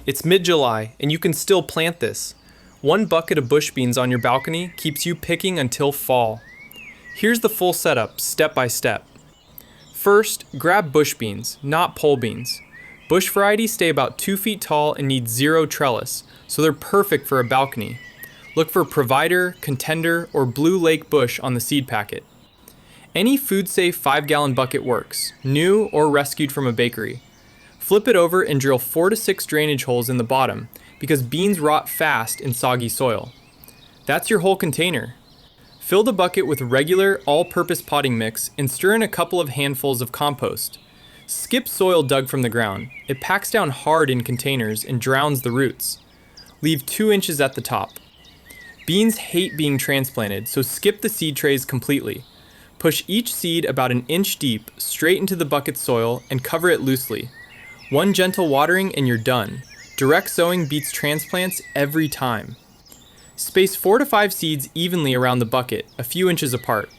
It's mid-July, and you can still plant this. 1 bucket of bush beans on your balcony keeps you picking until fall. Here's the full setup, step by step. First, grab bush beans, not pole beans. Bush varieties stay about 2 feet tall and need 0 trellis, so they're perfect for a balcony. Look for Provider, Contender, or Blue Lake Bush on the seed packet. Any food-safe 5-gallon bucket works, new or rescued from a bakery. Flip it over and drill 4 to 6 drainage holes in the bottom because beans rot fast in soggy soil. That's your whole container. Fill the bucket with regular all-purpose potting mix and stir in a couple of handfuls of compost. Skip soil dug from the ground. It packs down hard in containers and drowns the roots. Leave 2 inches at the top. Beans hate being transplanted, so skip the seed trays completely. Push each seed about 1 inch deep straight into the bucket's soil and cover it loosely. 1 gentle watering and you're done. Direct sowing beats transplants every time. Space 4 to 5 seeds evenly around the bucket, a few inches apart.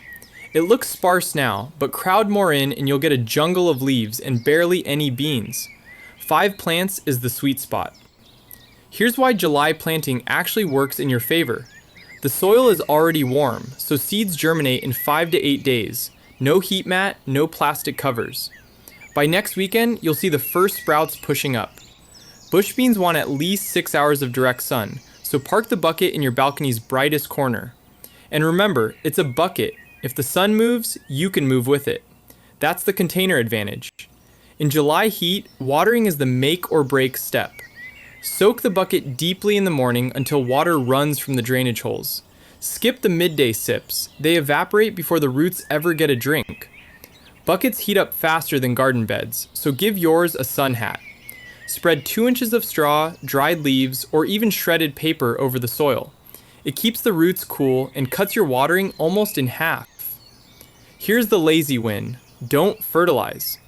It looks sparse now, but crowd more in and you'll get a jungle of leaves and barely any beans. 5 plants is the sweet spot. Here's why July planting actually works in your favor. The soil is already warm, so seeds germinate in 5 to 8 days. No heat mat, no plastic covers. By next weekend, you'll see the first sprouts pushing up. Bush beans want at least 6 hours of direct sun, so park the bucket in your balcony's brightest corner. And remember, it's a bucket. If the sun moves, you can move with it. That's the container advantage. In July heat, watering is the make or break step. Soak the bucket deeply in the morning until water runs from the drainage holes. Skip the midday sips. They evaporate before the roots ever get a drink. Buckets heat up faster than garden beds, so give yours a sun hat. Spread 2 inches of straw, dried leaves, or even shredded paper over the soil. It keeps the roots cool and cuts your watering almost in half. Here's the lazy win. Don't fertilize.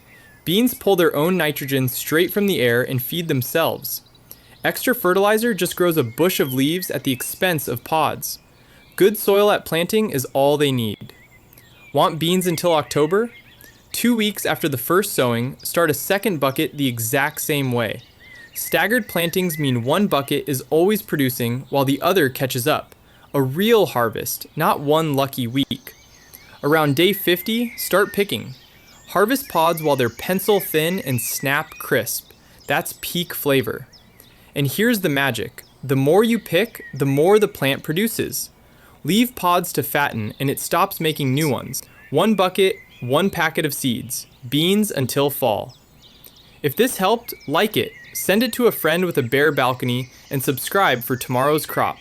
Beans pull their own nitrogen straight from the air and feed themselves. Extra fertilizer just grows a bush of leaves at the expense of pods. Good soil at planting is all they need. Want beans until October? 2 weeks after the first sowing, start a second bucket the exact same way. Staggered plantings mean 1 bucket is always producing while the other catches up. A real harvest, not 1 lucky week. Around day 50, start picking. Harvest pods while they're pencil thin and snap crisp. That's peak flavor. And here's the magic. The more you pick, the more the plant produces. Leave pods to fatten and it stops making new ones. 1 bucket, 1 packet of seeds. Beans until fall. If this helped, like it, send it to a friend with a bare balcony, and subscribe for tomorrow's crop.